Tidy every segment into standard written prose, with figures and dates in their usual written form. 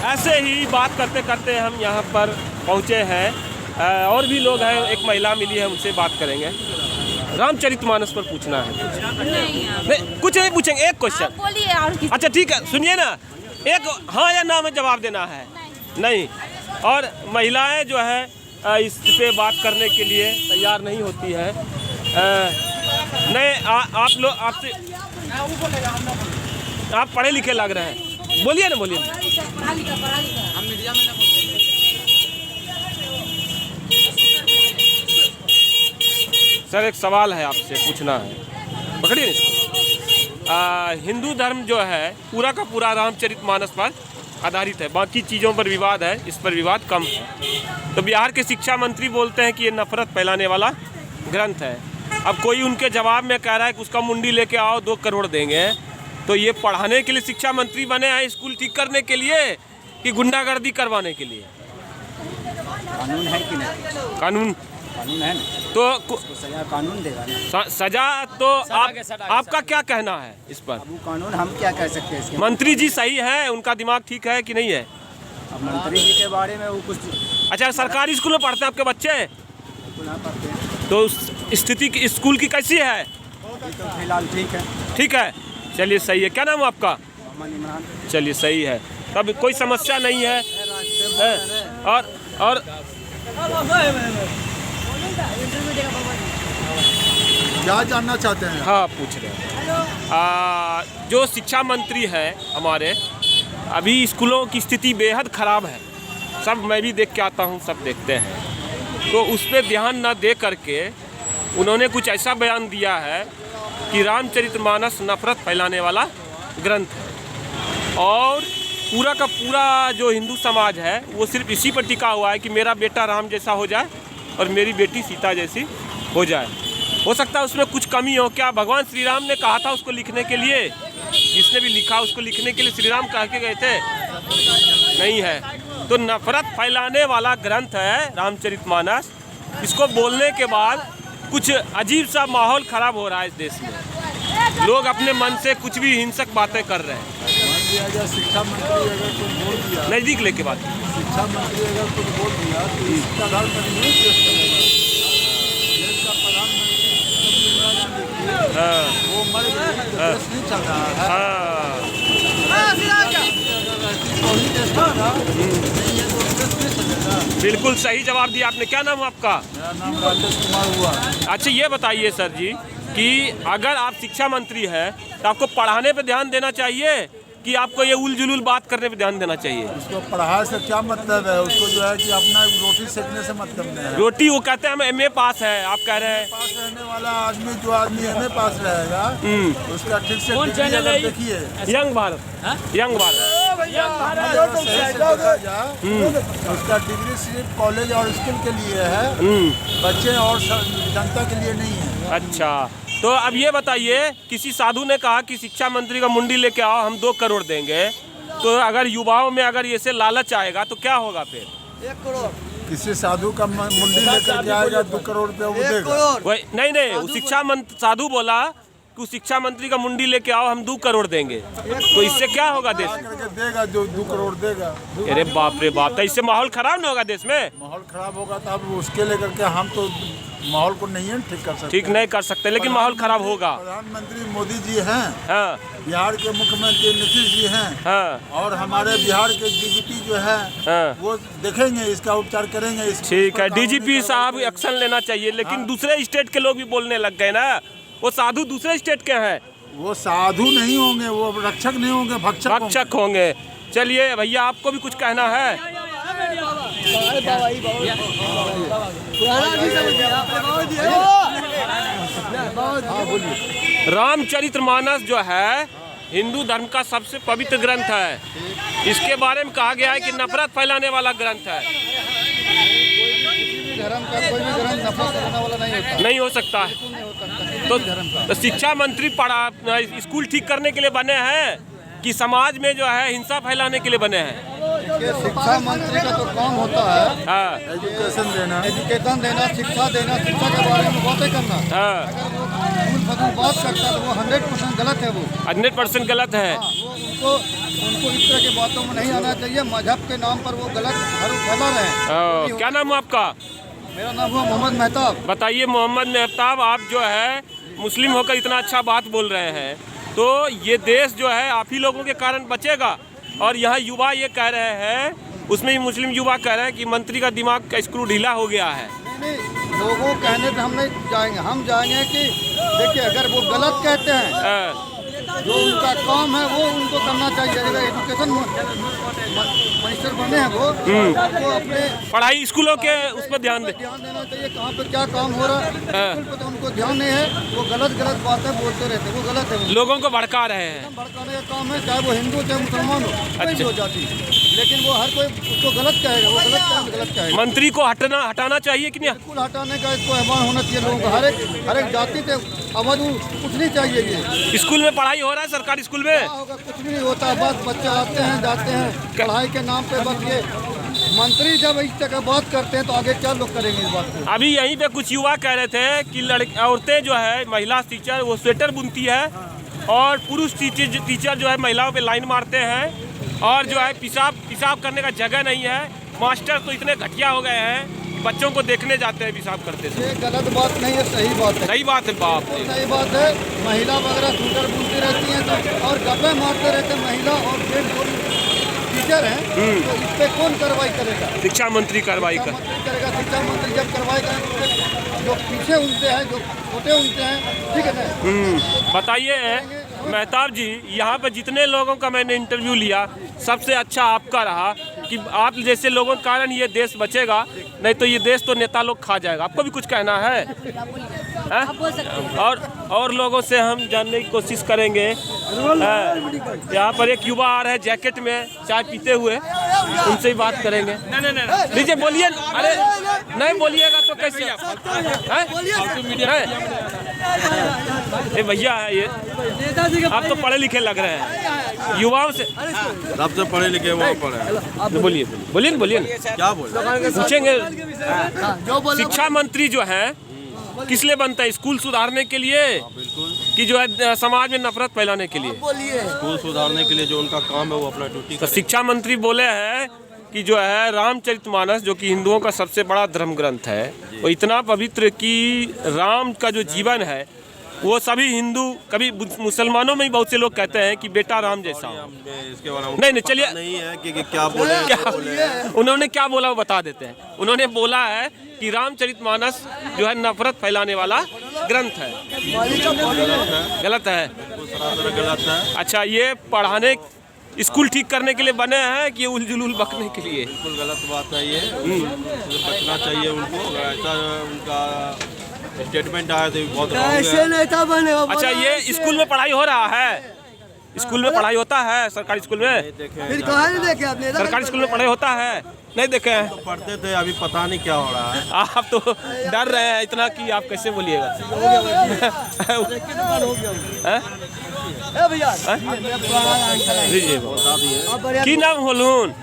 ऐसे ही बात करते करते हम यहाँ पर पहुँचे हैं। और भी लोग हैं, एक महिला मिली है, उनसे बात करेंगे। रामचरितमानस पर पूछना है। नहीं, कुछ नहीं पूछेंगे, एक क्वेश्चन बोलिए। और अच्छा ठीक है, सुनिए ना, एक हाँ या ना में जवाब देना है। नहीं। और महिलाएं जो है इस पे बात करने के लिए तैयार नहीं होती है। नहीं, आप लोग आपसे आप पढ़े लिखे लग रहे हैं, बोलिए ना, बोलिए। हम मीडिया में सर एक सवाल है, आपसे पूछना है, पकड़िए इसको। हिंदू धर्म जो है पूरा का पूरा रामचरितमानस पर आधारित है, बाकी चीज़ों पर विवाद है, इस पर विवाद कम है। तो बिहार के शिक्षा मंत्री बोलते हैं कि ये नफरत फैलाने वाला ग्रंथ है। अब कोई उनके जवाब में कह रहा है कि उसका मुंडी लेके आओ 2 करोड़ देंगे। तो ये पढ़ाने के लिए शिक्षा मंत्री बने हैं, स्कूल ठीक करने के लिए कि गुंडागर्दी करवाने के लिए? कानून है कि नहीं? कानून है ना, तो सजा कानून देगा ना। सजा तो आपका क्या कहना है इस पर? अब वो कानून हम क्या कह सकते हैं इसके? मंत्री जी सही है, उनका दिमाग ठीक है कि नहीं है? अब मंत्री जी के बारे में वो कुछ अच्छा, सरकारी स्कूल में पढ़ते हैं आपके बच्चे? ना पढ़ते हैं। तो स्थिति की स्कूल की कैसी है? तो फिलहाल ठीक है। ठीक है, चलिए सही है। क्या नाम है आपका? मोहम्मद इमरान। चलिए सही है, तब कोई समस्या नहीं है। और क्या जानना चाहते हैं? हाँ, पूछ रहे हैं। जो शिक्षा मंत्री है हमारे, अभी स्कूलों की स्थिति बेहद ख़राब है। सब मैं भी देख के आता हूँ, सब देखते हैं। तो उस पर ध्यान न दे करके उन्होंने कुछ ऐसा बयान दिया है कि रामचरितमानस नफरत फैलाने वाला ग्रंथ है। और पूरा का पूरा जो हिंदू समाज है वो सिर्फ इसी पर टिका हुआ है कि मेरा बेटा राम जैसा हो जाए और मेरी बेटी सीता जैसी हो जाए। हो सकता है उसमें कुछ कमी हो। क्या भगवान श्री राम ने कहा था उसको लिखने के लिए? जिसने भी लिखा उसको लिखने के लिए श्री राम कह के गए थे? नहीं है। तो नफरत फैलाने वाला ग्रंथ है रामचरितमानस। इसको बोलने के बाद कुछ अजीब सा माहौल खराब हो रहा है इस देश में। लोग अपने मन से कुछ भी हिंसक बातें कर रहे हैं। शिक्षा मंत्री अगर कुछ बोल दिया, नज़दीक लेके बात, शिक्षा मंत्री अगर कुछ बोल दिया तो इसका आधार पर नहीं पेश करेगा। देश का प्रधानमंत्री वो मर गए, देश नहीं चल रहा है। बिल्कुल सही जवाब दिया आपने। क्या नाम है आपका? मेरा नाम राजेश कुमार हुआ। अच्छा, ये बताइए सर जी कि अगर आप शिक्षा मंत्री हैं तो आपको पढ़ाने पे ध्यान देना चाहिए कि आपको ये उल जुलूल बात करने पे ध्यान देना चाहिए? उसको पढ़ाई से क्या मतलब है? उसको जो है कि अपना रोटी सेकने से मतलब नहीं है। रोटी, वो कहते हैं हम MA पास है, आप कह रहे हैं पास रहने वाला आदमी, जो आदमी MA पास रहेगा उसका ठीक से देखिए। Young Bharat, young Bharat. उसका डिग्री सिर्फ कॉलेज और स्कूल के लिए है, बच्चे और जनता के लिए नहीं है। अच्छा, तो अब ये बताइए, किसी साधु ने कहा कि शिक्षा मंत्री का मुंडी लेके आओ, हम 2 करोड़ देंगे। तो अगर युवाओं में अगर ये से लालच आएगा तो क्या होगा फिर? 1 करोड़ किसी साधु का मुंडी लेकर जाएगा 2 करोड़ रुपया वो देगा। नहीं, वो शिक्षा मंत्री साधु बोला कि शिक्षा मंत्री का मुंडी लेके आओ, हम 2 करोड़ देंगे। तो इससे क्या होगा देश में? करके देगा, जो 2 करोड़ देगा। अरे बाप रे बाप, तो इससे माहौल खराब नहीं होगा देश में? माहौल खराब होगा तो अब उसके लेकर के हम तो माहौल को नहीं है ठीक कर सकते। ठीक नहीं कर सकते, लेकिन माहौल खराब होगा। प्रधानमंत्री मोदी जी हैं, हाँ बिहार के मुख्यमंत्री नीतीश जी हैं, हाँ और हमारे बिहार के DGP जो है हाँ। वो देखेंगे, इसका उपचार करेंगे। ठीक है, DGP साहब एक्शन लेना चाहिए। लेकिन दूसरे स्टेट के लोग भी बोलने लग गए ना, वो साधु दूसरे स्टेट के हैं। वो साधु नहीं होंगे, वो रक्षक नहीं होंगे, भक्षक होंगे। चलिए भैया, आपको भी कुछ कहना है? रामचरितमानस जो है हिंदू धर्म का सबसे पवित्र ग्रंथ है। इसके बारे में कहा गया है कि नफरत फैलाने वाला ग्रंथ है। धर्म का कोई भी ग्रंथ नफरत फैलाने वाला नहीं हो सकता है। तो शिक्षा मंत्री स्कूल ठीक करने के लिए बने हैं कि समाज में जो है हिंसा फैलाने के लिए बने हैं? देखिए, शिक्षा मंत्री का तो काम होता है हाँ एजुकेशन देना, शिक्षा देना, शिक्षा के बारे में बातें करना। हाँ, अगर वो फजूल बात करता है तो वो 100% गलत है। वो 100% गलत है। वो उनको इस तरह की बातों में नहीं आना चाहिए। मजहब के नाम पर वो गलत फैला रहे हैं। क्या नाम है आपका? मेरा नाम हुआ मोहम्मद मेहताब। बताइए मोहम्मद मेहताब, आप जो है मुस्लिम होकर इतना अच्छा बात बोल रहे हैं, तो ये देश जो है आप ही लोगों के कारण बचेगा। और यहाँ युवा ये कह रहे हैं, उसमें ही मुस्लिम युवा कह रहे हैं कि मंत्री का दिमाग का स्क्रू ढीला हो गया है। नहीं, लोगों कहने पे हम नहीं जाएंगे। हम जाएंगे कि देखिए, अगर वो गलत कहते हैं, जो उनका काम है वो उनको करना चाहिए। अगर एजुकेशन मिनिस्टर बने हैं वो अपने पढ़ाई स्कूलों के उस पर ध्यान दे, ध्यान देना चाहिए कहाँ पे क्या काम हो रहा है। स्कूल पे तो उनको ध्यान नहीं है, वो गलत बातें बोलते रहते हैं। वो गलत है, लोगों को भड़का रहे हैं। भड़काने का काम है, चाहे वो हिंदू चाहे मुसलमान हो, कोई भी हो जाती है। लेकिन वो हर कोई उसको गलत कहेगा, वो गलत कहेगा। मंत्री को हटाना चाहिए कि नहीं? बिल्कुल हटाने का इसको आह्वान होना चाहिए लोगों का। हर एक जाति के आवाज उठनी चाहिए। ये स्कूल में पढ़ाई हो रहा है सरकारी स्कूल में? होगा, कुछ भी नहीं होता। बस बच्चे आते हैं जाते हैं पढ़ाई के नाम पे। बस ये मंत्री जब इस तरह बात करते हैं तो आगे क्या लोग करेंगे इस बात को? अभी यहीं पे कुछ युवा कह रहे थे कि औरतें जो है, महिला टीचर वो स्वेटर बुनती है और पुरुष टीचर जो है महिलाओं पे लाइन मारते हैं, और जो है पेशाब करने का जगह नहीं है। मास्टर तो इतने घटिया हो गए हैं, बच्चों को देखने जाते हैं पेशाब करते थे। ये गलत बात नहीं है, सही बात है। सही बात है, बाप रे। सही बात है। महिला वगैरह स्वेटर बुनती रहती हैं तो और गप्पे मारते रहते हैं महिला और टीचर हैं, तो इस पे कौन कार्रवाई करेगा? शिक्षा मंत्री कार्रवाई करेगा। शिक्षा मंत्री जब कार्रवाई करेंगे, जो पीछे उनसे हैं, जो छोटे उनसे हैं, ठीक है ना? बताइए मेहताब जी, यहाँ पे जितने लोगों का मैंने इंटरव्यू लिया, सबसे अच्छा आपका रहा कि आप जैसे लोगों के कारण ये देश बचेगा, नहीं तो ये देश तो नेता लोग खा जाएगा। आपको भी कुछ कहना है? और लोगों से हम जानने की कोशिश करेंगे। यहाँ पर एक युवा आ रहे हैं जैकेट में, चाय पीते हुए, उनसे ही बात करेंगे। नहीं लीजिए, बोलिए। अरे नहीं बोलिएगा तो कैसे? ये भैया है, ये आप तो पढ़े लिखे लग रहे हैं। युवाओं से सबसे पढ़े लिखे वो पढ़े। बोलिए क्या बोल पूछेंगे। शिक्षा मंत्री जो है किस लिए बनता है? स्कूल सुधारने के लिए कि जो है समाज में नफरत फैलाने के लिए? स्कूल सुधारने के लिए जो उनका काम है वो अपना ड्यूटी। तो शिक्षा मंत्री बोले हैं कि जो है रामचरितमानस, जो कि हिंदुओं का सबसे बड़ा धर्म ग्रंथ है, वो इतना पवित्र कि राम का जो जीवन है वो सभी हिंदू, कभी मुसलमानों में ही बहुत से लोग कहते हैं कि बेटा राम जैसा हो। इसके बारे में नहीं चलिए, नहीं है कि क्या बोले। उन्होंने क्या बोला वो बता देते हैं। उन्होंने बोला है कि रामचरितमानस जो है नफरत फैलाने वाला ग्रंथ है। गलत है, गलत है। अच्छा, ये पढ़ाने स्कूल ठीक करने के लिए बने हैं कि उलझुल बकने के लिए? बिल्कुल गलत बात है ये। बचना चाहिए उनको। ऐसा उनका स्टेटमेंट आया तो बहुत रॉन्ग है। अच्छा, ये स्कूल में पढ़ाई हो रहा है? स्कूल में पढ़ाई होता है सरकारी स्कूल में? फिर कहाँ नहीं देखे आपने? सरकारी स्कूल में पढ़ाई होता है? नहीं देखे हैं? तो पढ़ते थे, अभी पता नहीं क्या हो रहा है। आप तो डर रहे हैं इतना कि आप कैसे बोलिएगा। की नाम होलून?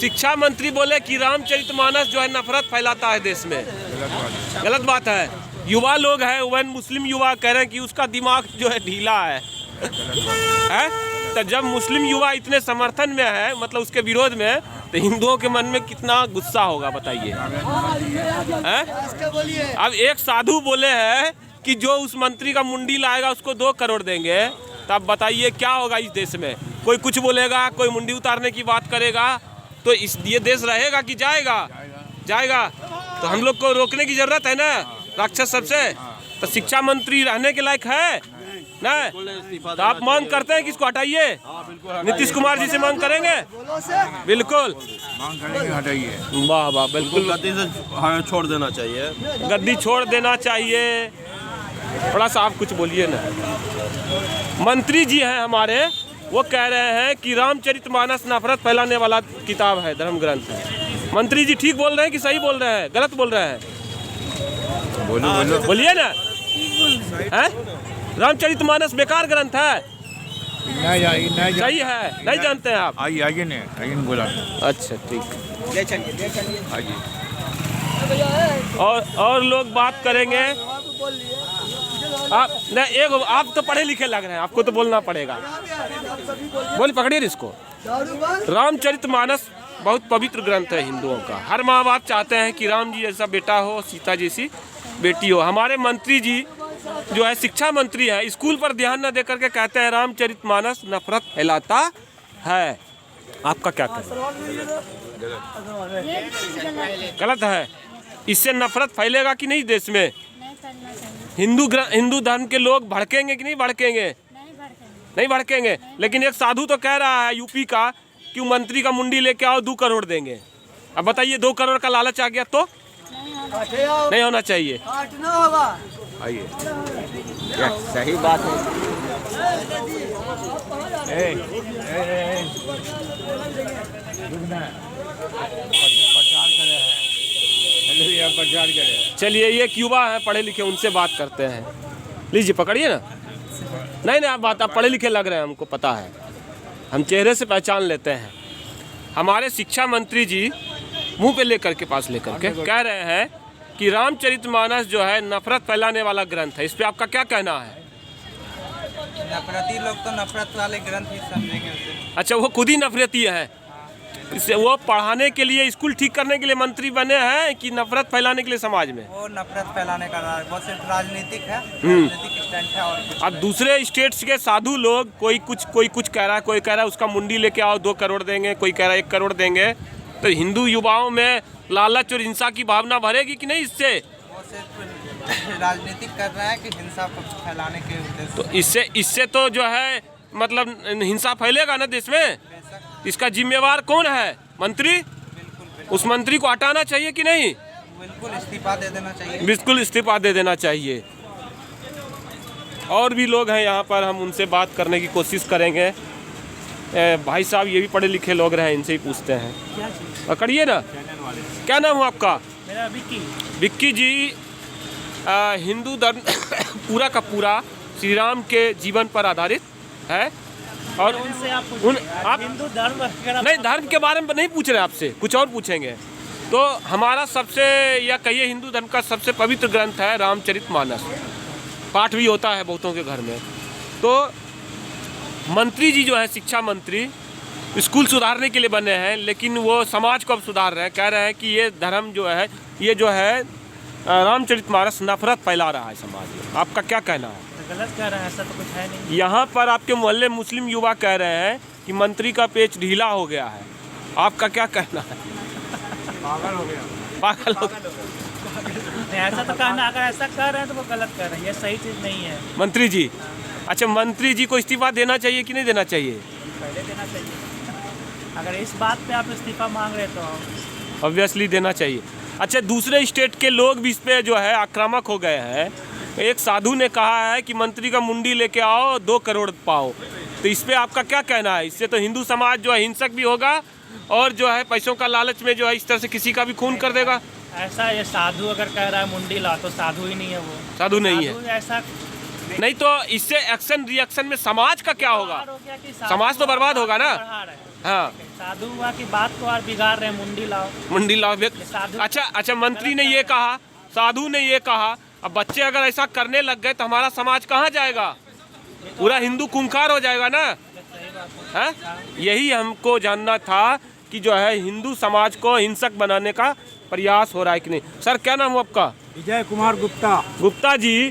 शिक्षा मंत्री बोले कि रामचरितमानस जो है नफरत फैलाता है देश में। गलत बात है। युवा लोग हैं, वन मुस्लिम युवा कह रहे हैं कि उसका दिमाग जो है ढीला है। तो जब मुस्लिम युवा इतने समर्थन में है, मतलब उसके विरोध में, तो हिंदुओं के मन में कितना गुस्सा होगा बताइए। अब एक साधु बोले हैं कि जो उस मंत्री का मुंडी लाएगा उसको 2 करोड़ देंगे, तब बताइए क्या होगा इस देश में? कोई कुछ बोलेगा, कोई मुंडी उतारने की बात करेगा, तो ये देश रहेगा कि जाएगा? तो हम लोग को रोकने की जरूरत है ना राक्षस सबसे। तो शिक्षा मंत्री रहने के लायक है ना? तो आप मांग करते हैं कि इसको हटाइए? नीतीश कुमार जी से मांग करेंगे? बिल्कुल मांग करेंगे, हटाइए। वाह वाह, बिल्कुल गद्दी से छोड़ देना चाहिए। गद्दी छोड़ देना चाहिए। थोड़ा सा आप कुछ बोलिए ना। मंत्री जी हैं हमारे, वो कह रहे हैं कि रामचरितमानस नफरत फैलाने वाला किताब है, धर्म ग्रंथ है। मंत्री जी ठीक बोल रहे हैं कि सही बोल रहे हैं, गलत बोल रहे हैं? बोलिए ना। रामचरितमानस बेकार ग्रंथ है, नहीं आइए नहीं सही है, नहीं जानते हैं आप? आइए आइए नहीं आइए नहीं बोला अच्छा ठीक। ले चलिए आइए। और लोग बात करेंगे। आप नहीं, एक आप तो पढ़े लिखे लग रहे हैं, आपको तो बोलना पड़ेगा। बोल पकड़िए इसको। रामचरितमानस बहुत पवित्र ग्रंथ है हिंदुओं का। हर माँ बाप चाहते हैं कि राम जी जैसा बेटा हो, सीता जैसी बेटी हो। हमारे मंत्री जी जो है शिक्षा मंत्री है, स्कूल पर ध्यान न देकर के कहते हैं रामचरितमानस नफरत फैलाता है। आपका क्या कहना? गलत है। इससे नफरत फैलेगा कि नहीं देश में? हिंदू धर्म के लोग भड़केंगे कि नहीं भड़केंगे? नहीं भड़केंगे। लेकिन एक साधु तो कह रहा है यूपी का कि मंत्री का मुंडी लेके आओ 2 करोड़ देंगे। अब बताइए 2 करोड़ का लालच आ गया तो नहीं होना चाहिए। आइए। सही बात है। प्रचार करे। चलिए, ये एक युवा है पढ़े लिखे, उनसे बात करते हैं। लीजिए पकड़िए ना। नहीं आप पढ़े लिखे लग रहे हैं, हमको पता है, हम चेहरे से पहचान लेते हैं। हमारे शिक्षा मंत्री जी मुंह पे लेकर के पास लेकर के कह रहे हैं कि रामचरितमानस जो है नफरत फैलाने वाला ग्रंथ है। इस पे आपका क्या कहना है? नफरती लोग तो नफरत वाले ग्रंथ ही समझेंगे उसे। अच्छा, वो खुद ही नफरती है। इससे वो पढ़ाने के लिए, स्कूल ठीक करने के लिए मंत्री बने हैं कि नफरत फैलाने के लिए समाज में? वो नफरत फैलाने का वो सिर्फ राजनीतिक है, राजनीतिक स्टैंड है और कुछ अब दूसरे स्टेट्स के साधु लोग कोई कुछ कह रहा है, कोई कह रहा है उसका मुंडी लेके आओ 2 करोड़ देंगे, कोई कह रहा है 1 करोड़ देंगे। तो हिंदू युवाओं में लालच और हिंसा की भावना भरेगी कि नहीं इससे? वो सिर्फ राजनीतिक कर रहा है कि हिंसा को फैलाने के उद्देश्य तो इससे तो जो है मतलब हिंसा फैलेगा ना देश में। बेशक इसका जिम्मेवार कौन है? मंत्री। उस मंत्री को हटाना चाहिए कि नहीं? बिल्कुल इस्तीफा दे देना चाहिए। बिल्कुल इस्तीफा दे देना चाहिए। और भी लोग हैं यहाँ पर, हम उनसे बात करने की कोशिश करेंगे। भाई साहब ये भी पढ़े लिखे लोग रहे, इनसे ही पूछते हैं। पकड़िए ना। क्या नाम है आपका? मेरा विक्की। विक्की जी, हिंदू धर्म पूरा का पूरा श्री राम के जीवन पर आधारित है। और उनसे आप हिंदू धर्म नहीं, धर्म के बारे में नहीं पूछ रहे आपसे, कुछ और पूछेंगे। तो हमारा सबसे, या कहिए हिंदू धर्म का सबसे पवित्र ग्रंथ है रामचरितमानस। पाठ भी होता है बहुतों के घर में। तो मंत्री जी जो है शिक्षा मंत्री, स्कूल सुधारने के लिए बने हैं, लेकिन वो समाज को अब सुधार रहे हैं। कह रहे हैं कि ये धर्म जो है, ये जो है रामचरितमानस नफरत फैला रहा है समाज में। आपका क्या कहना है? गलत कह रहे हैं, ऐसा तो कुछ है नहीं। यहाँ पर आपके मोहल्ले मुस्लिम युवा कह रहे हैं कि मंत्री का पेच ढीला हो गया है। आपका क्या कहना है? पागल हो गया। पागल हो गया। नहीं, ऐसा तो कहना, अगर ऐसा कर रहे हैं तो वो गलत कर रहे हैं, ये सही चीज़ नहीं है। मंत्री जी, अच्छा मंत्री जी को इस्तीफा देना चाहिए कि नहीं देना चाहिए? पहले देना चाहिए। अगर इस बात पे आप इस्तीफा मांग रहे तो ऑब्वियसली देना चाहिए। अच्छा, दूसरे स्टेट के लोग भी इस पे जो है आक्रामक हो गए हैं। एक साधु ने कहा है कि मंत्री का मुंडी लेके आओ 2 करोड़ पाओ। तो इस पे आपका क्या कहना है? इससे तो हिंदू समाज जो है हिंसक भी होगा और जो है पैसों का लालच में जो है इस तरह से किसी का भी खून कर देगा। ऐसा ये साधु अगर कह रहा है मुंडी ला, तो साधु ही नहीं है वो। साधु नहीं है। ऐसा नहीं तो इससे एक्शन रिएक्शन में समाज का क्या होगा? हो गया कि समाज तो बर्बाद होगा ना। बढ़ा रहे हैं। हाँ, साधु हुआ की बात को और बिगाड़ रहे हैं, मुंडी लाओ। मुंडी लाओ। साधु- अच्छा, मंत्री ने ये कहा, साधु ने ये कहा। अब बच्चे अगर ऐसा करने लग गए तो हमारा समाज कहाँ जाएगा? पूरा हिंदू खूंखार हो जाएगा ना। है? यही हमको जानना था कि जो है हिंदू समाज को हिंसक बनाने का प्रयास हो रहा है कि नहीं। सर क्या नाम है आपका? विजय कुमार गुप्ता। गुप्ता जी,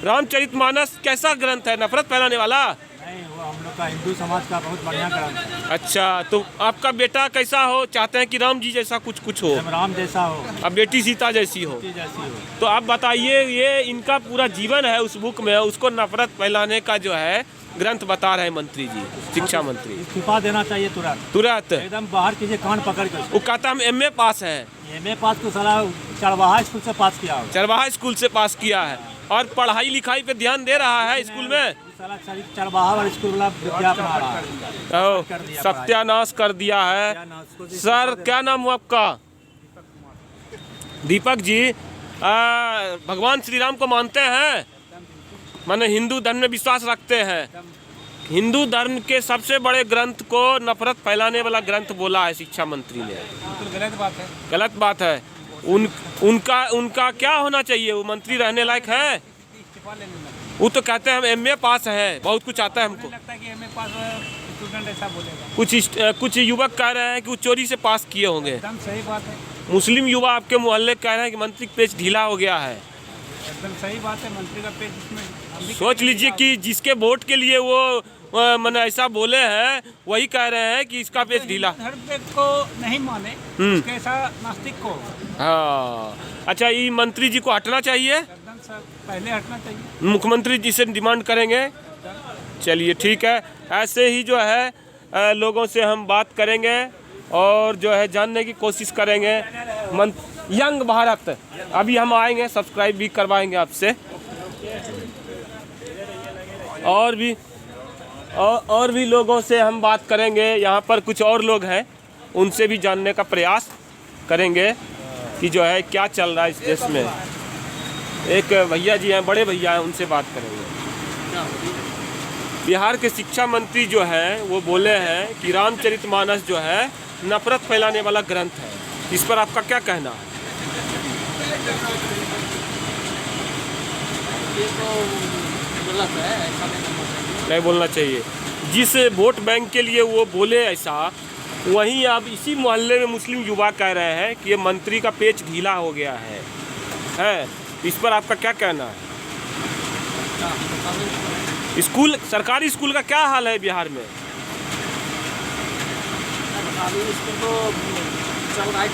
रामचरितमानस कैसा ग्रंथ है? नफरत फैलाने वाला? नहीं, वो हम लोग का हिंदू समाज का बहुत बढ़िया ग्रंथ है। अच्छा, तो आपका बेटा कैसा हो? चाहते हैं कि राम जी जैसा कुछ हो, राम जैसा हो, अब बेटी सीता जैसी हो। जैसी हो। तो आप बताइए, ये इनका पूरा जीवन है उस बुक में, उसको नफरत फैलाने का जो है ग्रंथ बता रहे हैं मंत्री जी, शिक्षा मंत्री। इस्तीफा देना चाहिए तुरंत। एकदम बाहर कीजिए, कान पकड़ कर। वो कहता हम MA पास है। MA पास तो साला चरवाहा स्कूल से पास किया हो। चरवाहा स्कूल से पास किया है और पढ़ाई लिखाई पे ध्यान दे रहा है स्कूल में। साला चरवाहा वाला स्कूल वाला विद्या अपना रहा है। ओ, सत्यानाश कर दिया है। सर क्या नाम हुआ आपका? दीपक जी, भगवान श्री राम को मानते हैं? माने हिंदू धर्म में विश्वास रखते हैं हिंदू धर्म के सबसे बड़े ग्रंथ को नफरत फैलाने वाला ग्रंथ बोला है शिक्षा मंत्री ने। गलत बात है। गलत बात है। उनका क्या होना चाहिए? वो मंत्री रहने लायक है? वो तो कहते हैं हम एमए पास है, बहुत कुछ आता है हमको। लगता है कि एमए पास स्टूडेंट ऐसा बोलेगा। कुछ युवक कह रहे हैं कि वो चोरी से पास किए होंगे। एकदम सही बात है। मुस्लिम युवा आपके मोहल्ले कह रहे हैं कि मंत्री का पेज ढीला हो गया है। एकदम सही बात है। मंत्री का पेज इसमें हम भी सोच लीजिए कि जिसके वोट के लिए वो मैंने ऐसा बोले हैं, वही कह रहे हैं कि इसका पेज ढीला। धर्म को नहीं माने, उसके ऐसा नास्तिक को। हाँ, अच्छा, ये मंत्री जी को हटना चाहिए। एकदम सर, पहले हटना चाहिए। मुख्यमंत्री जी से डिमांड करेंगे। चलिए ठीक है, ऐसे ही जो है लोगों से हम बात करेंगे और जो है जानने की कोशिश करेंगे। यंग भारत, अभी हम आएंगे, सब्सक्राइब भी करवाएंगे आपसे। और भी लोगों से हम बात करेंगे। यहाँ पर कुछ और लोग हैं, उनसे भी जानने का प्रयास करेंगे कि जो है क्या चल रहा है इस देश में। एक भैया जी हैं, बड़े भैया हैं, उनसे बात करेंगे। बिहार के शिक्षा मंत्री जो है वो बोले हैं कि रामचरितमानस जो है नफरत फैलाने वाला ग्रंथ है। इस पर आपका क्या कहना है? ये तो गलत है, ऐसा नहीं बोलना चाहिए। जिस वोट बैंक के लिए वो बोले ऐसा, वहीं अब इसी मोहल्ले में मुस्लिम युवा कह रहे हैं कि ये मंत्री का पेच ढीला हो गया है। इस पर आपका क्या कहना है? स्कूल, सरकारी स्कूल का क्या हाल है बिहार में? सरकारी स्कूल तो चल रहा है।